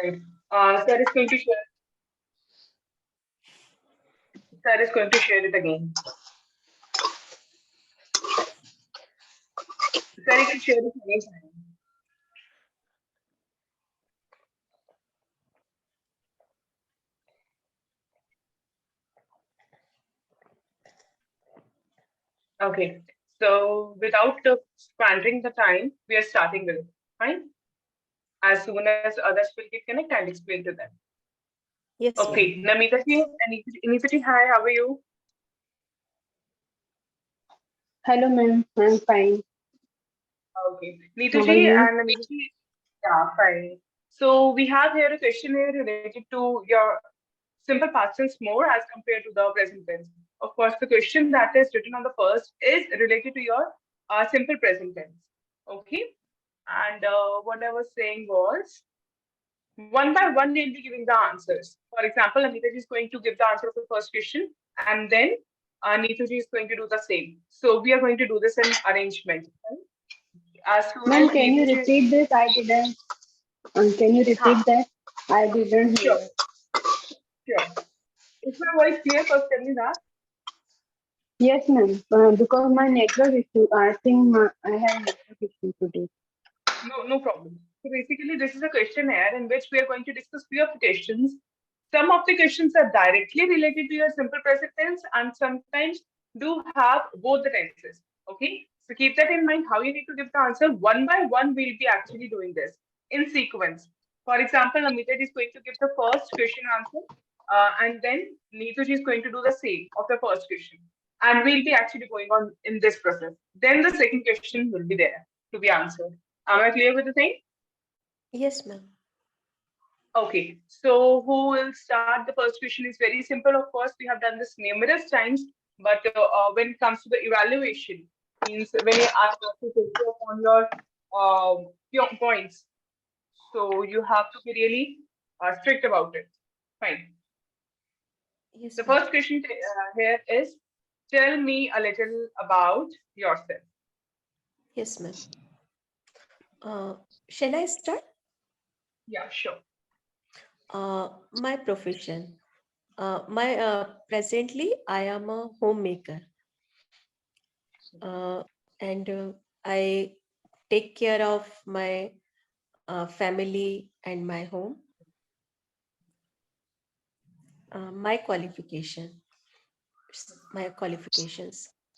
Right. Sir is going to share. Sir is going to share it again. Sir, you can share it anytime. Okay. So without squandering the time, we are starting with it. Fine. As soon as others will get connect, I'll explain to them. Yes, Okay. ma'am. Namita ji, Anita ji, hi. How are you? Hello, ma'am. I'm fine. Okay. Neetu How are ji you? and Namita ji, yeah, fine. So we have here a questionnaire related to your simple past tense more as compared to the present tense. Of course, the question that is written on the first is related to your simple present tense. Okay. And what I was saying was, one by one, we'll be giving the answers. For example, Amita is going to give the answer of the first question, and then Neetu ji is going to do the same. So we are going to do this in arrangement. Right? As soon Ma'am, as can you Neetu ji, repeat this? I didn't. Can you huh, repeat that? I didn't sure, hear. sure. Is my voice clear? First, tell me that. Yes, ma'am. Because my network issue. I think I have network issue today. No problem. So basically, this is a questionnaire in which we are going to discuss few of the questions. Some of the questions are directly related to your simple present tense, and sometimes do have both the tenses. Okay, so keep that in mind. How you need to give the answer one by one. We'll be actually doing this in sequence. For example, Amita is going to give the first question answer, and then Neetu is going to do the same of the first question, and we'll be actually going on in this process. Then the second question will be there to be answered. Am I clear with the thing? Yes, ma'am. Okay, so who will start? The first question is very simple. Of course, we have done this numerous times, but when it comes to the evaluation, means when you ask to take you upon your points, so you have to be really strict about it. Fine. The Yes, ma'am. first question here is, tell me a little about yourself. Yes, ma'am. Shall I start? Yeah, sure. My profession. Presently, I am a homemaker, uh, and I take care of my family and my home. My qualifications.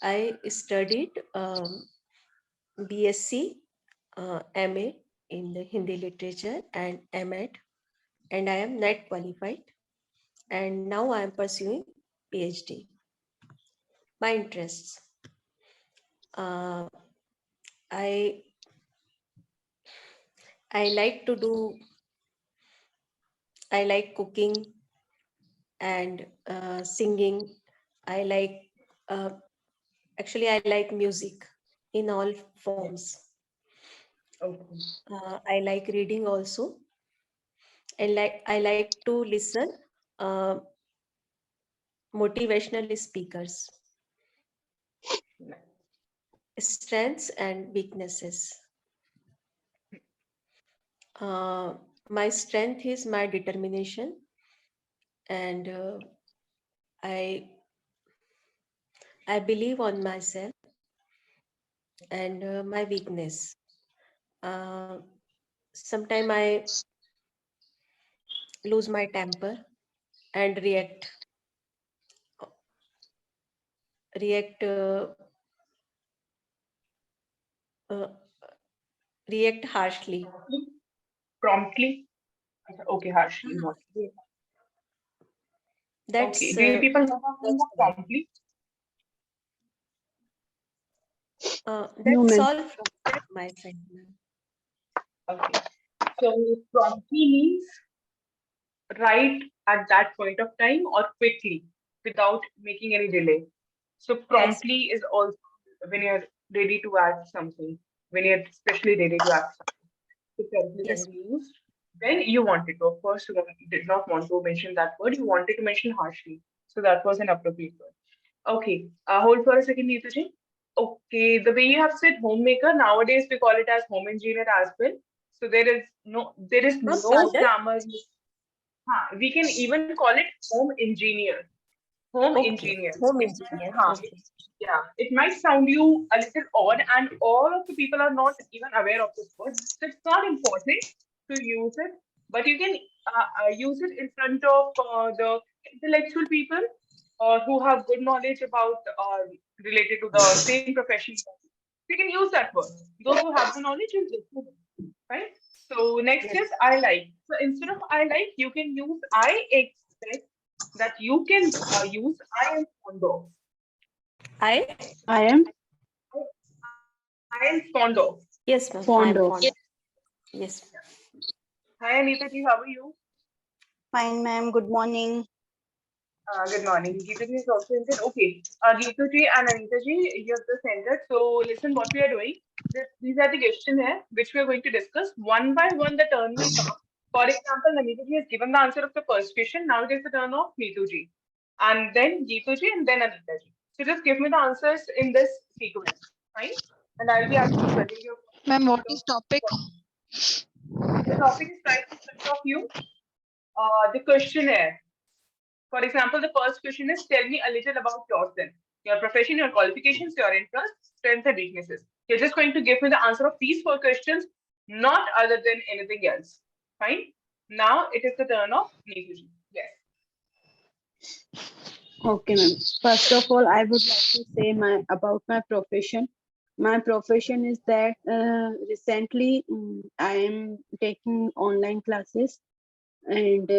I studied BSc, MA in the Hindi literature and MEd, and I am NET qualified. And now I am pursuing PhD. My interests. Uh, I I like to do. I like cooking and singing. I like actually I like music in all forms. Okay. I like reading also, and I like to listen uh, motivational speakers. Strengths and weaknesses. Uh, my strength is my determination, and I I believe on myself. And my weakness. Uh, Sometimes I lose my temper and react uh, react harshly. Promptly. Okay, harshly, not. Okay. That's Do you people know the meaning that's of all. promptly? No, That's ma'am. all from my side, ma'am. Okay. So promptly means right at that point of time or quickly without making any delay. So Yes, promptly is also when you're ready to add something, when you're especially ready to add something. So promptly can yes, be used when you wanted to. Of course, you did not want to mention that word. You wanted to mention harshly. So that was an appropriate word. Okay. Hold for a second, Neetuji. Okay. The way you have said homemaker, nowadays we call it as home engineer as well. So there is no pardon? grammar. We can even call it home engineer. Home Okay, engineer. home engineer. Okay. Yeah, it might sound you a little odd, and all of the people are not even aware of this word. So it's not important to use it, but you can use it in front of the intellectual people or who have good knowledge about related to the same profession. You can use that word. Those who have the knowledge will use it, right? So next Yes. is I like. So instead of I like, you can use I expect that you can use I am fond of. I? I am I am fond of. Yes, ma'am. I fond am of. fond. Yes. Hi Anita ji, how are you? Fine, ma'am. Good morning. Good morning. Geeta ji is also entered. Okay. Geeta ji and Anita ji, you have just entered. So listen, what we are doing. These are the questionnaire which we are going to discuss. One by one, the turn will come. For example, Anita ji has given the answer of the first question. Now it is the turn of Neetu ji. And then Geeta ji and then Anita ji. So just give me the answers in this sequence. Fine? And I'll be asking whether you're Ma'am, what is topic? the topic is right in front of you. The questionnaire. For example, the first question is tell me a little about yourself, your profession, your qualifications, your interests, strengths, and weaknesses. You're just going to give me the answer of these four questions, not other than anything else. Fine. Now it is the turn of Neetu. Yes. Okay, ma'am. First of all, I would like to say about my profession. My profession is that recently I am taking online classes, and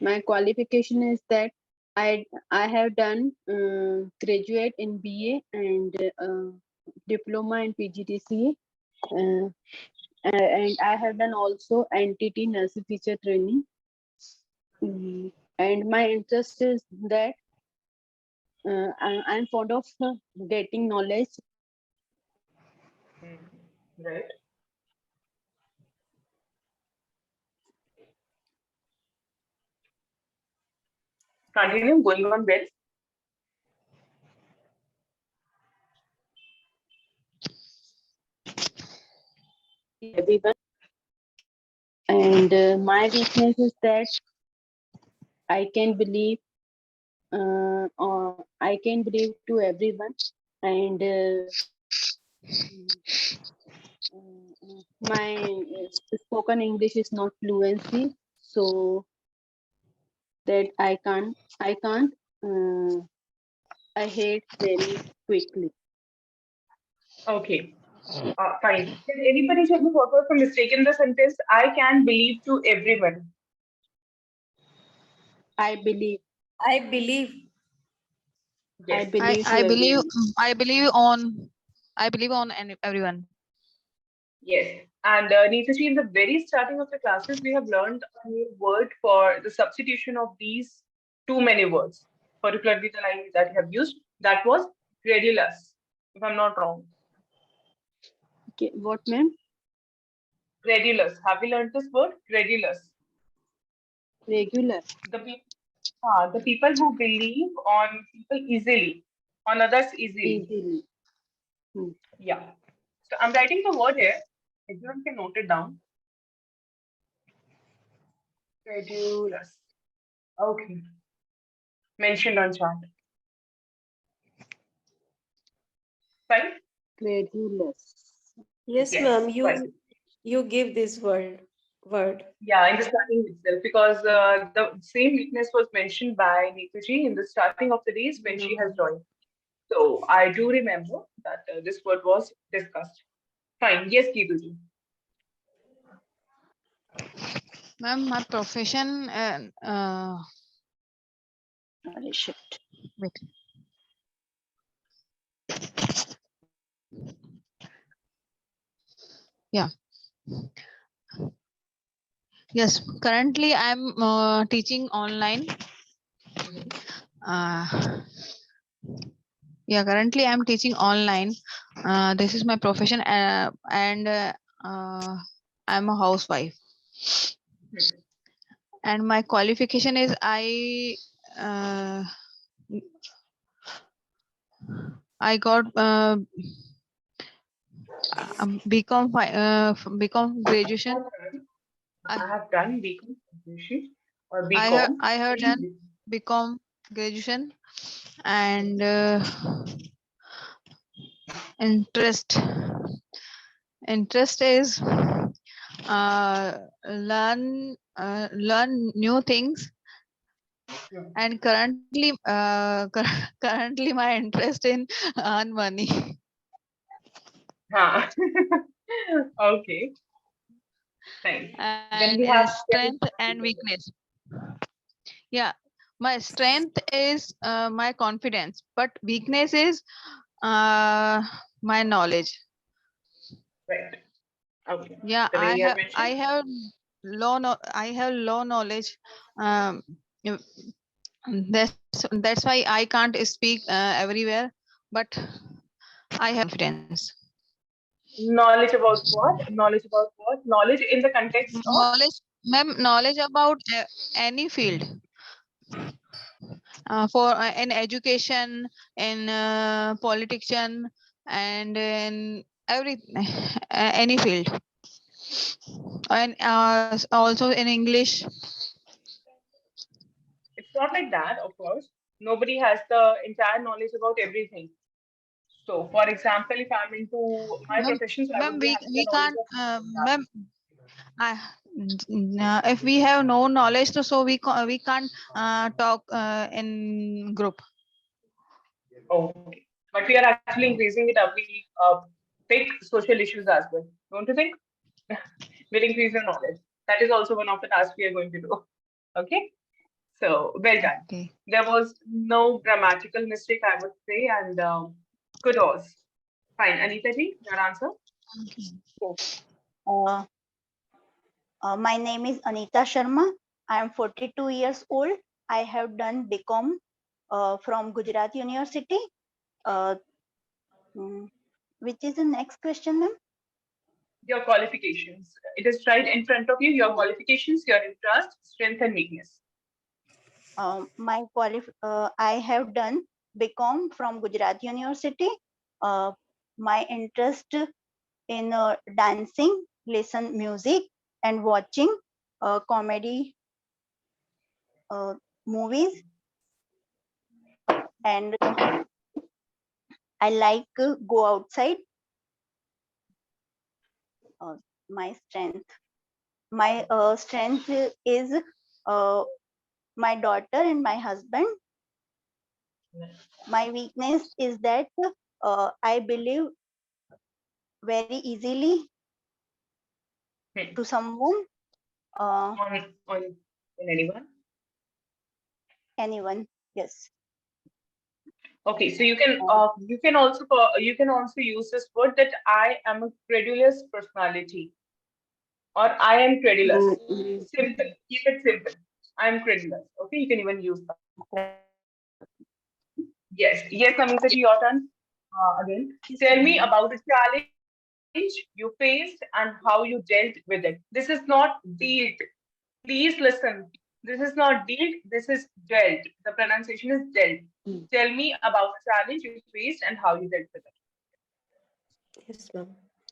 my qualification is that I have done graduate in BA and diploma in PGDCA, and I have done also NTT nursing teacher training. And my interest is that I'm fond of getting knowledge. Right. Continue going on well. Everyone, and my weakness is that I can believe I can believe to everyone, and my spoken English is not fluency, so that I can't I hate very quickly. Okay. Fine. Can anybody tell me what was the mistake in the sentence? I can believe to everyone. I believe I believe. I Yes. believe to I believe everyone. I believe on everyone. Yes. And Neetaji, in the very starting of the classes, we have learned a new word for the substitution of these too many words, particularly the line that you have used. That was credulous, if I'm not wrong. Okay, what, ma'am? Credulous. Have we learned this word? Credulous. Regular. The people who believe on people easily, on others easily. Easily. Yeah. So I'm writing the word here. Everyone can note it down. Credulous. Okay. Mentioned on chart. Fine? Credulous. Yes, Yes. ma'am. Fine. You give this word. Yeah, in the starting itself, because the same weakness was mentioned by Neetaji in the starting of the days when she has joined. So I do remember that this word was discussed. Fine. Yes, Neetaji. Ma'am, my profession Sorry, shit. wait. Yeah. Yes. Currently, I'm teaching online. Uh, yeah. Currently, I'm teaching online. This is my profession, and I'm a housewife. And my qualification is uh, I got BCom graduation. I have done BCom graduation or I BCom. heard done BCom graduation and interest interest is learn new things, and currently my interest in earn money. Huh. Okay, nice. Then And we have strength and weakness. Yeah, my strength is my confidence, but weakness is uh, my knowledge. right. Okay. Yeah, The way you have I mentioned. have I have low knowledge. Um, you- that's why I can't speak everywhere, but I have confidence. Knowledge about what? Knowledge about what? Knowledge in the context of. Knowledge, ma'am, knowledge about any field. For in education, in politics, and in every any field, and also in English. It's not like that, of course. Nobody has the entire knowledge about everything. So, for example, if I'm into my Ma'am, professions, I would ma'am, be having the we knowledge can't, of that. ma'am. I, if we have no knowledge, so we can't talk in group. Okay. But we are actually increasing it every big social issues as well. Don't you think? We'll increase your knowledge. That is also one of the tasks we are going to do. Okay. So, well done. Okay. There was no grammatical mistake, I would say, and kudos. Fine. Anita ji, your answer? Uh, my name is Anita Sharma. I am 42 years old. I have done BCom from Gujarat University. Uh, which is the next question, ma'am? Your qualifications. It is right in front of you. Your Oh. qualifications, your interest, strength, and weakness. I have done BCom from Gujarat University. My interest in dancing, listen music, and watching comedy movies, and I like go outside. Uh, my strength is uh, my daughter and my husband. My weakness is that I believe very easily Hmm. to someone, On anyone. anyone. Yes. Okay, so you can also use this word that I am a credulous personality or I am credulous. Simple. Keep it simple. I am credulous. Okay, you can even use that. Yes, yes, Namita ji, your turn. Again, tell me about a challenge you faced and how you dealt with it. This is not dealt. Please listen. This is not dealt. This is dealt. The pronunciation is dealt. Tell me about a challenge you faced and how you dealt with it. Yes, ma'am.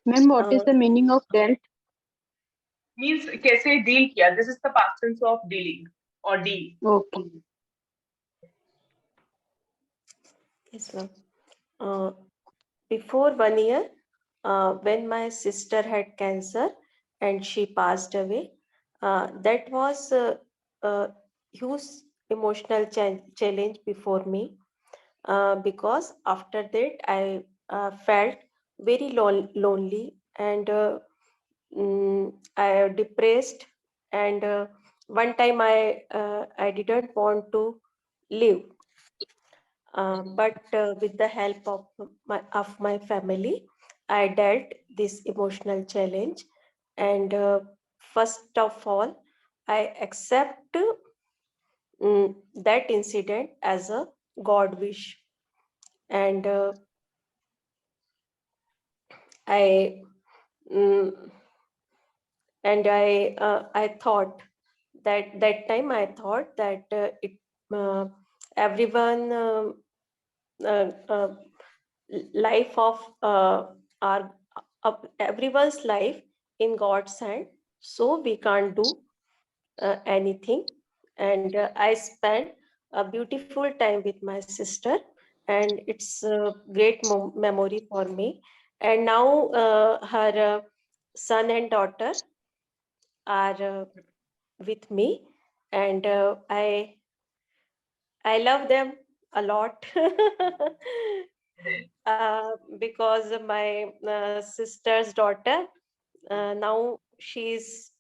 Ma'am, what is the meaning of dealt? Means कैसे deal किया. This is the past tense of dealing or deal. Okay. Yes, ma'am. Before 1 year, when my sister had cancer and she passed away, that was a huge emotional challenge before me, because after that I felt very lonely, and I depressed, and one time I didn't want to live. But with the help of my family, I dealt this emotional challenge. And first of all, I accept that incident as a God wish. And I mm, I thought that time I thought that everyone uh, uh, life of are everyone's life in God's hand, so we can't do anything. And I spent a beautiful time with my sister, and it's a great memory for me. And now her son and daughter are with me, and I love them a lot. Because my sister's daughter, now she's,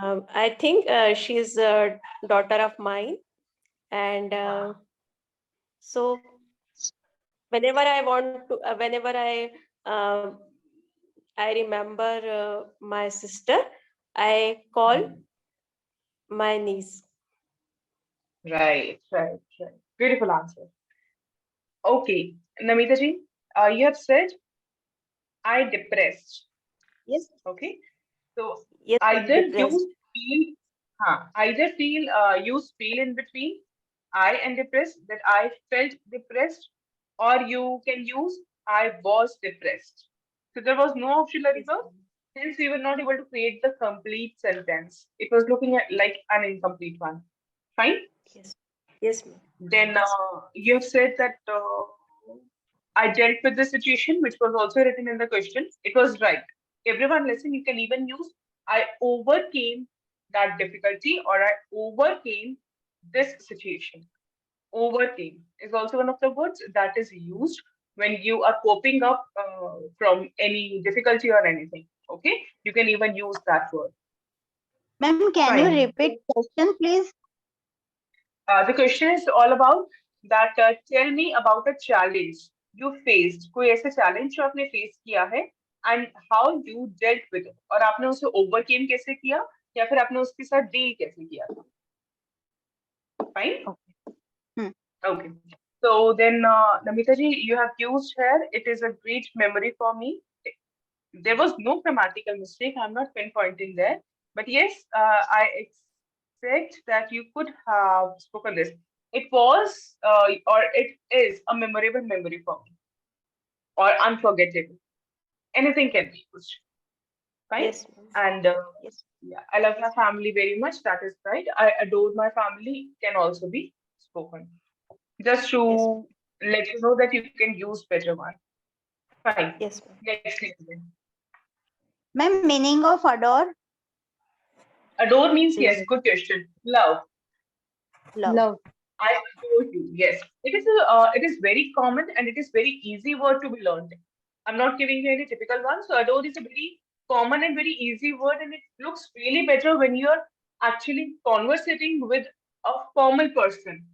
I think she's a daughter of mine. And so whenever I want to, whenever I remember my sister, I call my niece. Right. Beautiful answer. Okay, Namita ji, you have said I depressed. Yes, Okay, so yes, I'm either depressed. use feel in between I and depressed, that I felt depressed, or you can use I was depressed. So there was no auxiliary Yes, verb, hence we were not able to create the complete sentence. It was looking at like an incomplete one. Fine. yes, yes, ma'am. Then you have said that I dealt with the situation, which was also written in the question. It was right. Everyone listen, you can even use I overcame that difficulty, or I overcame this situation. Overcame is also one of the words that is used when you are coping up from any difficulty or anything. Okay, you can even use that word. Ma'am, can you Fine. repeat question, please? The question is all about that. Tell me about a challenge you faced. कोई ऐसा challenge जो आपने face किया है and how you dealt with it. और आपने उसे overcame कैसे किया या फिर आपने उसके साथ deal कैसे किया था. Fine. Hmm. Okay. So then, Namita ji, you have used here. It is a great memory for me. There was no grammatical mistake. I'm not pinpointing there. But yes, I expect that you could have spoken this. It was or it is a memorable memory for me, or unforgettable. Anything can be used. Fine. Yes, ma'am. And Yes, yeah, I love my family very much. That is right. I adore my family can also be spoken. Just yes, to let you know that you can use better one. Fine. yes, ma'am. Next thing. Ma'am, meaning of adore? Adore means yes. Love. Good question. Love. Love. Love. I adore you. Yes, it is very common and it is very easy word to be learned. I'm not giving you any typical one. So adore is a very common and very easy word, and it looks really better when you're actually conversating with a formal person.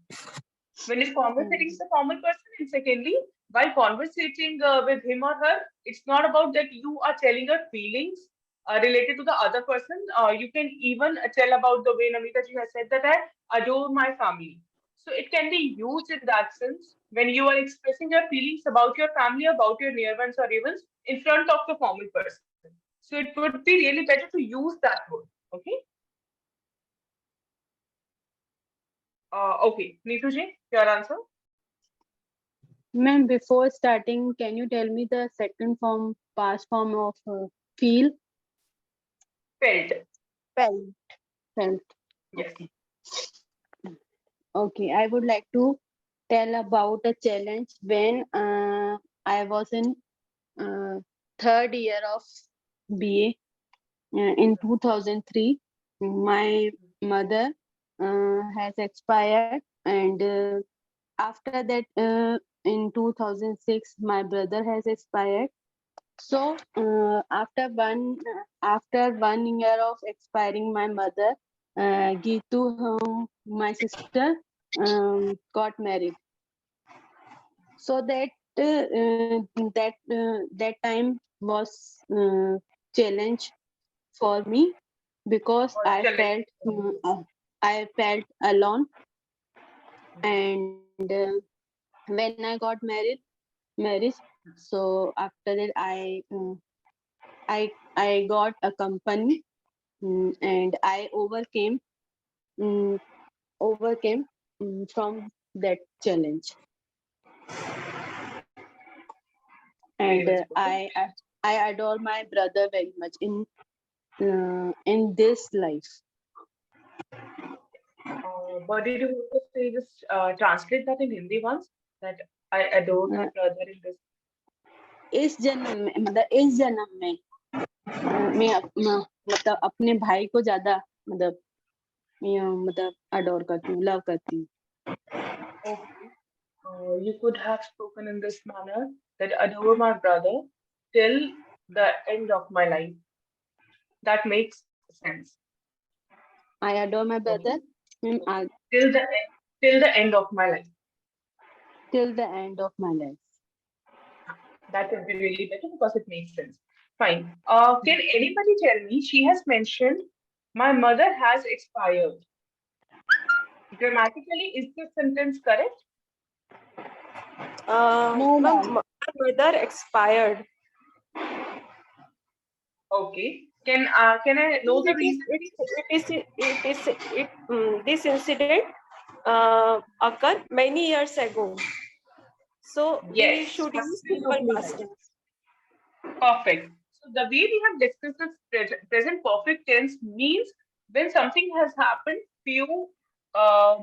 When it's conversating with a formal person, and secondly, while conversating with him or her, it's not about that you are telling your feelings related to the other person. You can even tell about the way Namita ji has said that I adore my family. So it can be used in that sense when you are expressing your feelings about your family, about your near ones or events in front of the formal person. So it would be really better to use that word. Okay. Okay. Neetu ji, your answer? Ma'am, before starting, can you tell me the second form, past form of feel? Felt. Well, Felt. Yes. Okay. Okay, I would like to tell about a challenge when I was in third year of BA in 2003. My mother has expired, and after that, in 2006, my brother has expired. So after 1 year of expiring my mother, Gitu, my sister, got married. So that time was challenge for me because Or challenge. I felt alone, and when I got married, so after that I got a company, and I mm, overcame from that challenge. Very And well spoken. I adore my brother very much in this life. What did you want to say? Just translate that in Hindi once. That I adore my brother in this. इस जन्म में मतलब इस जन्म में मतलब अपने भाई को ज्यादा मतलब मतलब अडोर करती हूँ, लव करती हूँ. Okay. You could have spoken in this manner that adore my brother till the end of my life. That makes sense. I adore my brother Till the end of my life. till the end of my life. That would be really better because it makes sense. Fine. Can anybody tell me? She has mentioned my mother has expired. Grammatically, is this sentence correct? No, ma'am, ma'am. my mother expired. Okay. Can I know the reason? This incident occurred many years ago. So we Yes, should use absolutely simple right. past tense. Perfect. So the way we have discussed this present perfect tense means when something has happened few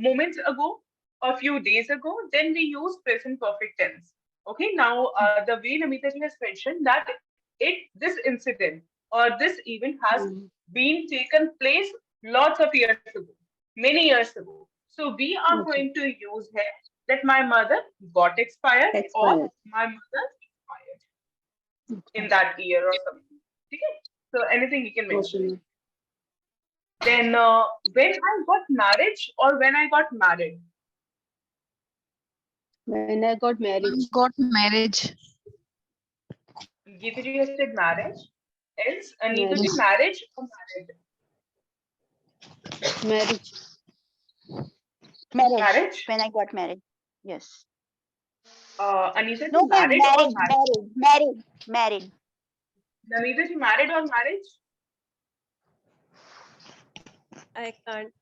moments ago or few days ago, then we use present perfect tense. Okay. Now the way Namita ji has mentioned that this incident or this event has been taken place lots of years ago, many years ago. So we are Okay. going to use here that my mother got expired. Or my mother expired in that year or something. Okay? So anything you can mention. Okay. Then when I got marriage or when I got married. When I got married. Got marriage. Geeta ji has said marriage. Else, Anita ji, Marriage. marriage or married? Marriage. Marriage? When I got married. Yes. Anita ji, No, ma'am, married or married? married. Namita ji, married or marriage? I can't.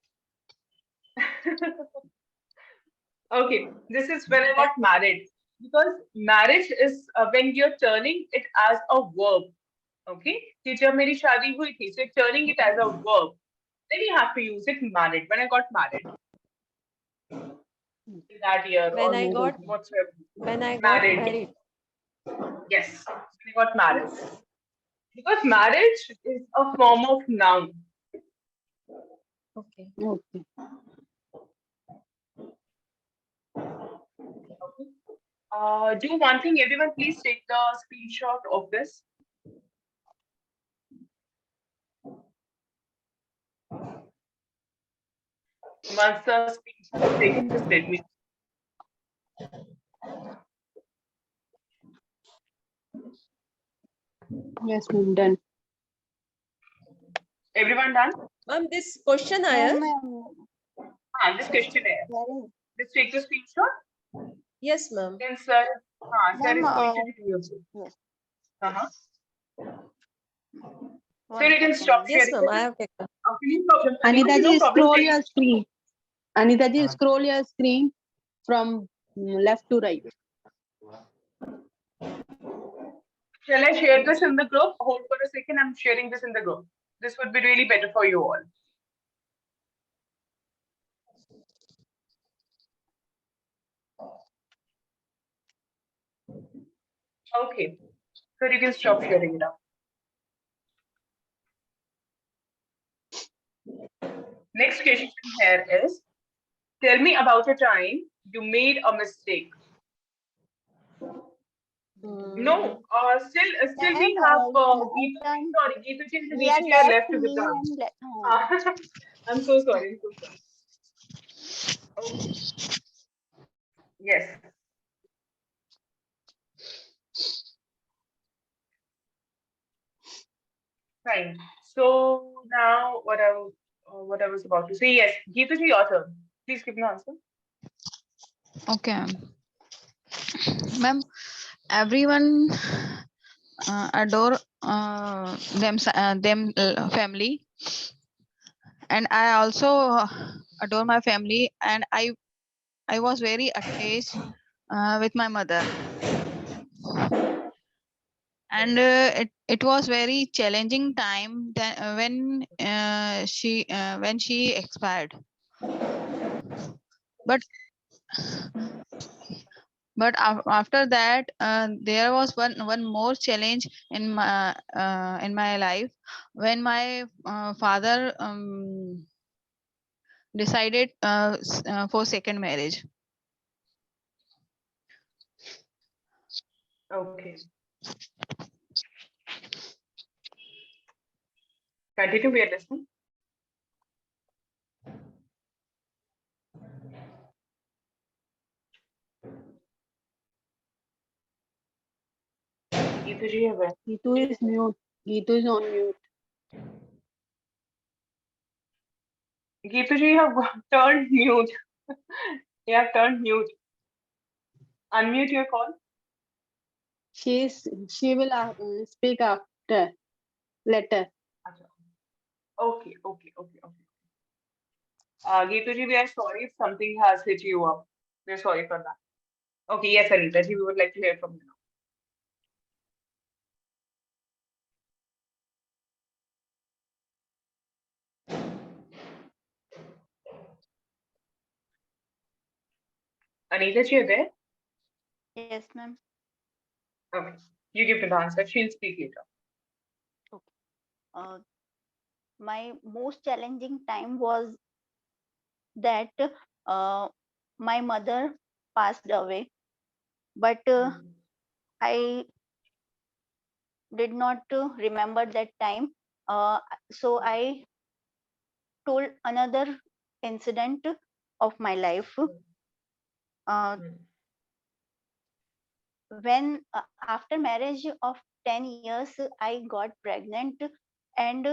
Okay, this is when I got married. Because marriage is when you're turning it as a verb. Okay, कि जब मेरी शादी हुई थी, so turning it as a verb, then you have to use it married. When I got married in that year When or I got whatsoever. married. Yes, when I got married. Because marriage is a form of noun. Okay. Okay. Do one thing, everyone, please take the screenshot of this. Once the screenshot is taken, just let me. Yes, ma'am. Done. Everyone done? This questionnaire. This questionnaire. Just take the screenshot. Yes, ma'am. Then sir, sir is going to review it. Yes. So you can stop Yes, sharing. ma'am. I have taken. Anita No ji, problem. scroll your screen. Anita ji, scroll your screen from left to right. Shall I share this in the group? Hold for a second. I'm sharing this in the group. This would be really better for you all. Okay. So you can stop sharing it up. Next question here is, tell me about a time you made a mistake. No, still we have Geeta ji and Geeta ji are left with the chance. I'm so sorry. Okay. Yes. Fine. So now what I was about to say. Yes, Geeta ji, your turn. Please give me an answer. Okay. Ma'am, everyone adore them family, and I also adore my family, and I was very attached with my mother, and it was very challenging time that, when she expired. But after that, there was one more challenge in my life, when my father decided for second marriage. Okay. Continue, we are listening. Geetu ji है where? Gitu is mute. Gitu is on mute. Geetu ji, you have turned mute. You have turned mute. Unmute your call. She will speak after later. अच्छा. Okay, okay, okay, okay. Geetu ji, we are sorry if something has hit you up. We're sorry for that. Okay, yes, Anita ji, we would like to hear from you now. Anita ji, are you there? Yes, ma'am. Okay. You give the answer. She'll speak later. Uh, my most challenging time was that my mother passed away, but I did not remember that time. So I told another incident of my life. Uh, when after marriage of 10 years, I got pregnant, and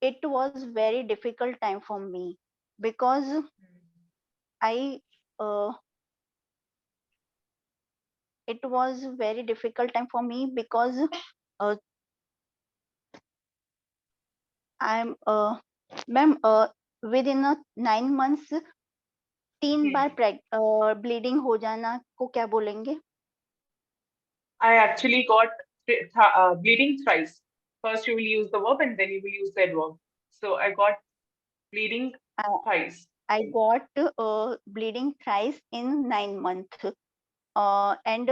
it was very difficult time for me, because I it was very difficult time for me because uh, I'm ma'am, within 9 months 3 bar bleeding हो जाना को क्या बोलेंगे? I actually got bleeding thrice. First, you will use the verb and then you will use the adverb. So I got bleeding I, thrice. I got bleeding thrice in 9 months, and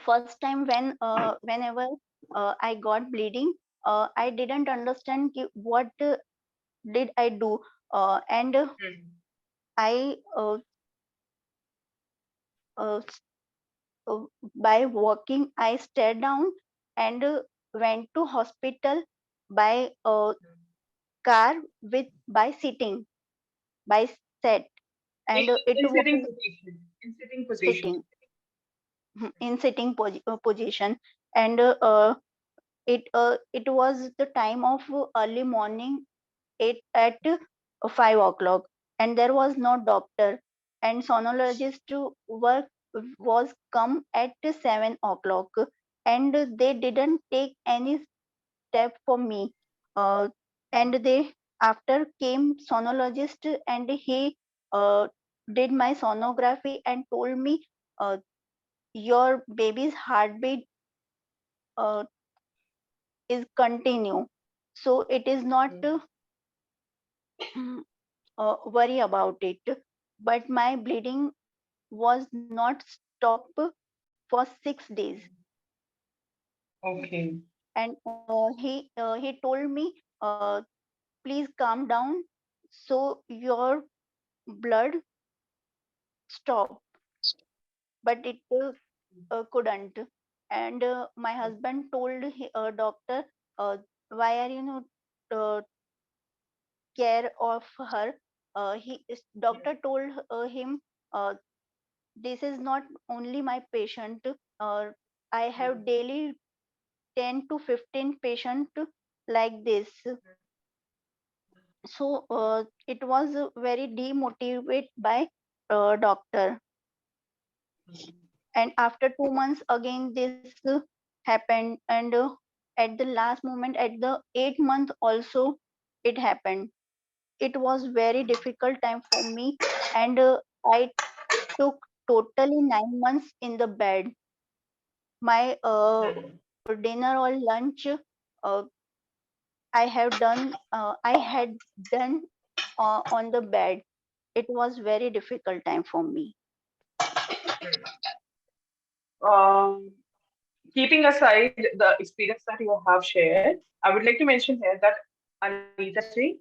first time whenever I got bleeding, I didn't understand what did I do, and I uh, uh, by walking I stayed down and went to hospital by car with by sitting by set, and it In was sitting position. In sitting position. sitting in sitting position, and it was the time of early morning, 8 at 5 o'clock, and there was no doctor, and sonologist work was come at 7 o'clock, and they didn't take any step for me, uh, and they after came sonologist, and he uh, did my sonography and told me, uh, your baby's heartbeat uh, is continue, so it is not worry about it, but my bleeding was not stopped for 6 days, Okay. and he told me, please calm down, so your blood stop, but it couldn't, and my husband told doctor, why are you not care of her, doctor told him, uh, this is not only my patient, uh, I have daily 10 to 15 patient like this, so it was very demotivated by doctor, and after 2 months again this happened, and at the last moment at the 8th month also it happened. It was very difficult time for me, and I took totally 9 months in the bed, My Hmm. dinner or lunch, I had done on the bed. It was very difficult time for me. Um, Keeping aside the experience that you have shared, I would like to mention here that Anita ji,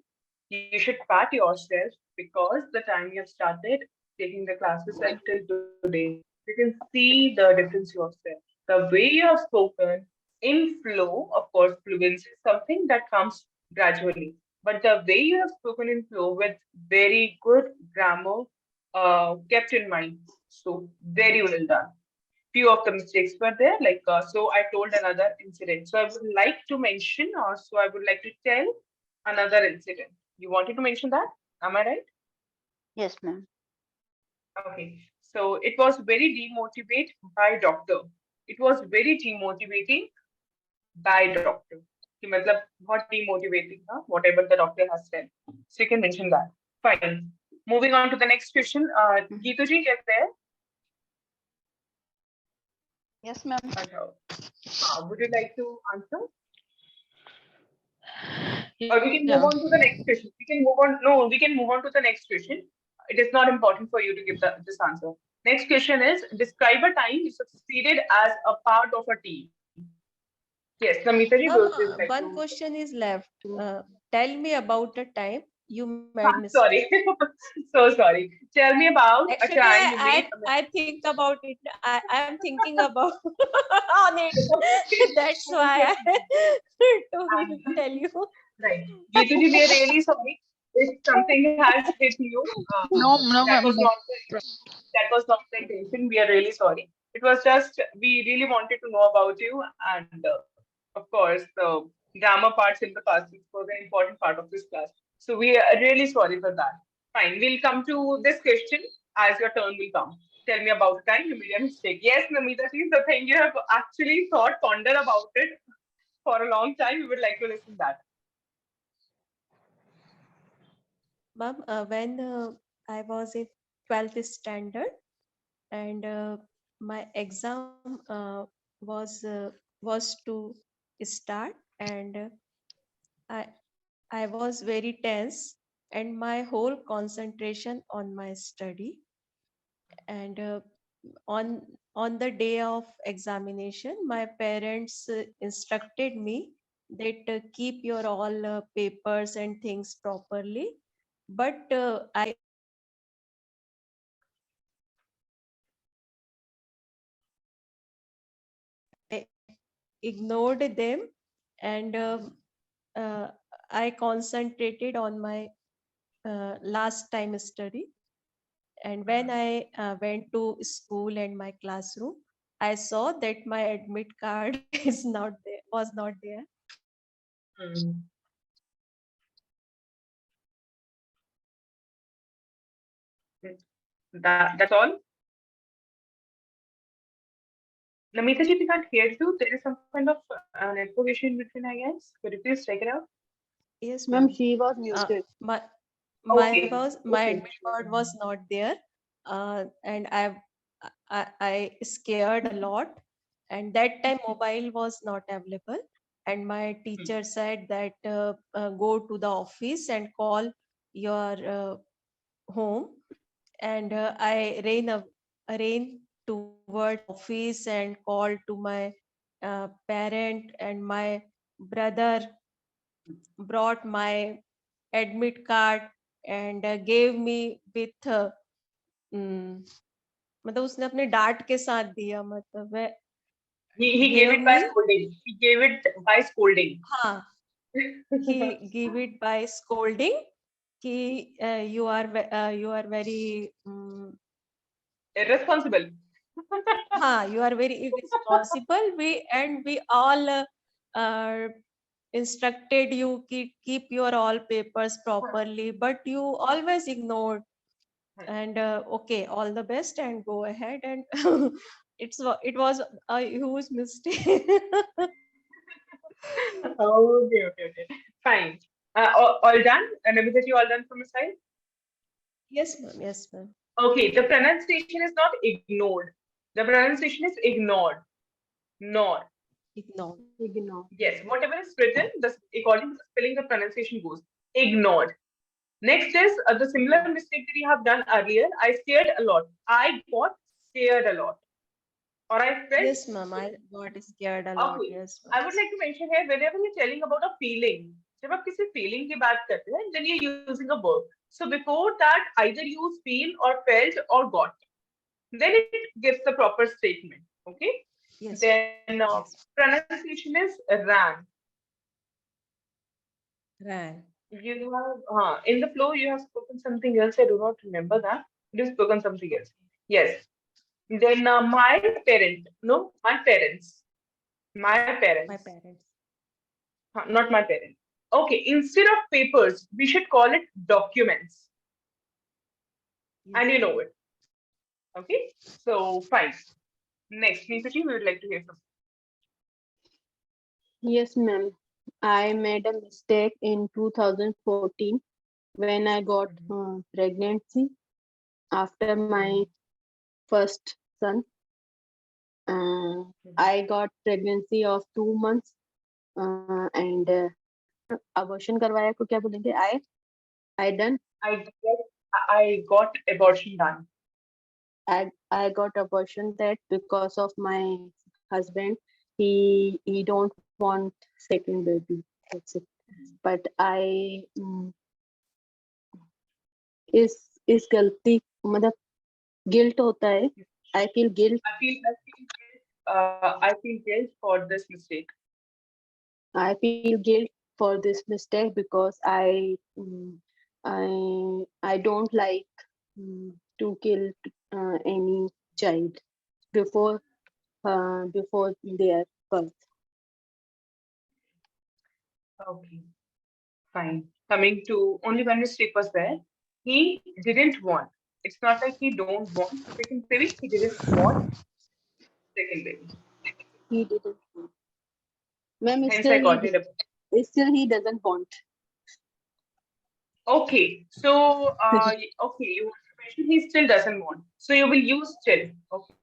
you should pat yourself because the time you have started taking the classes until today, you can see the difference yourself. The way you have spoken in flow, of course, fluency is something that comes gradually, but the way you have spoken in flow with very good grammar kept in mind. So, very well done. Few of the mistakes were there. So I told another incident. So I would like to mention, or so I would like to tell another incident. You wanted to mention that? Am I right? Yes, ma'am. Okay. So it was very demotivated by doctor. It was very demotivating by doctor. कि मतलब बहुत demotivating था, whatever the doctor has said. So you can mention that. Fine. Moving on to the next question. Geetu ji, कैसे हैं? Yes, ma'am. अच्छा. Would you like to answer? Or we can move Yeah. on to the next question. We can move on. No, we can move on to the next question. It is not important for you to give this answer. Next question is describe a time you succeeded as a part of a team. Yes, Namita ji, would you like One to? question is left. Tell me about a time you made mistake. Sorry, so sorry. Tell me about a Actually, time you made a I think about it. I'm thinking about on it. That's why I to mistake. tell you. Right. Geetu ji, we are really sorry. If something has hit you, No, no, that ma'am. was No. not that was not the intention. We are really sorry. It was just we really wanted to know about you, and of course, the grammar parts in the classes was an important part of this class. So we are really sorry for that. Fine, we'll come to this question as your turn will come. Tell me about the time you made a mistake. Yes, Namita ji, the thing you have actually thought, ponder about it for a long time. We would like to listen that. Ma'am, when I was in 12th standard and my exam was to start and I I was very tense and my whole concentration on my study and on the day of examination my parents instructed me that keep your all papers and things properly but I ignored them and uh, I concentrated on my last time study. And when I went to school and my classroom, I saw that my admit card is not there, was not there. Hmm. That's all. Namita ji, we can't hear you. There is some kind of network issue in between, I guess. Could you please check it out? Yes, Ma'am, ma'am. she was Uh, muted. my Okay. my Okay. admit card was not there, and I scared a lot. And that time mobile was not available, and my teacher said that go to the office and call your home. And I ran towards the office and called to my parent, and my brother brought my admit card and gave me with मतलब उसने अपने डांट के साथ दिया मतलब He gave gave it by me scolding. He gave it by scolding. हाँ he gave it by scolding कि you are very Irresponsible. हाँ you are very irresponsible we all uh, instructed you keep your all papers properly but you always ignored and okay all the best and go ahead and it was a huge mistake. Okay. Fine. All done? Namita ji, all done from your side? Yes ma'am, yes ma'am. Okay, the pronunciation is not ignored. The pronunciation is ignored. nor. Ignore. Ignore. Yes, whatever is written, according to the spelling, the pronunciation goes ignored. Next is the similar mistake that you have done earlier. I stared a lot. I got scared a lot. Or I felt. Yes, ma'am. I got scared a lot. Okay. Yes, I ma'am. would like to mention here, whenever you're telling about a feeling, जब आप किसी feeling की बात करते हैं, then you're using a verb. So before that, either use feel or felt or got. Then it gives the proper statement. Okay. Yes. Then Yes. pronunciation is ran. Ran. You have in the flow you have spoken something else. I do not remember that. You have spoken something else. Yes. Then my parent. No, my parents. My My parents. parents. Not my parents. Okay. Instead of papers, we should call it documents. And you Yes. know it. Okay. So fine. Next, Neetaji, we would like to hear from Yes, ma'am. I made a mistake in 2014 when I got pregnancy after my first son. I got pregnancy of 2 months and abortion करवाया को क्या बोलेंगे? I done. I got abortion done. I got abortion that because of my husband, he don't want second baby. That's it. But I इस गलती मतलब guilt होता है. I feel guilt. I feel guilt for this mistake. I feel guilt for this mistake because I don't like to kill any child before their birth. Okay, fine. Coming to only one mistake was there. He didn't want. It's not like he don't want second baby. He didn't want second baby. He didn't want. Ma'am, Hence, I got it. still he doesn't want. Okay, so okay, you mentioned he still doesn't want. So you will use still. Okay.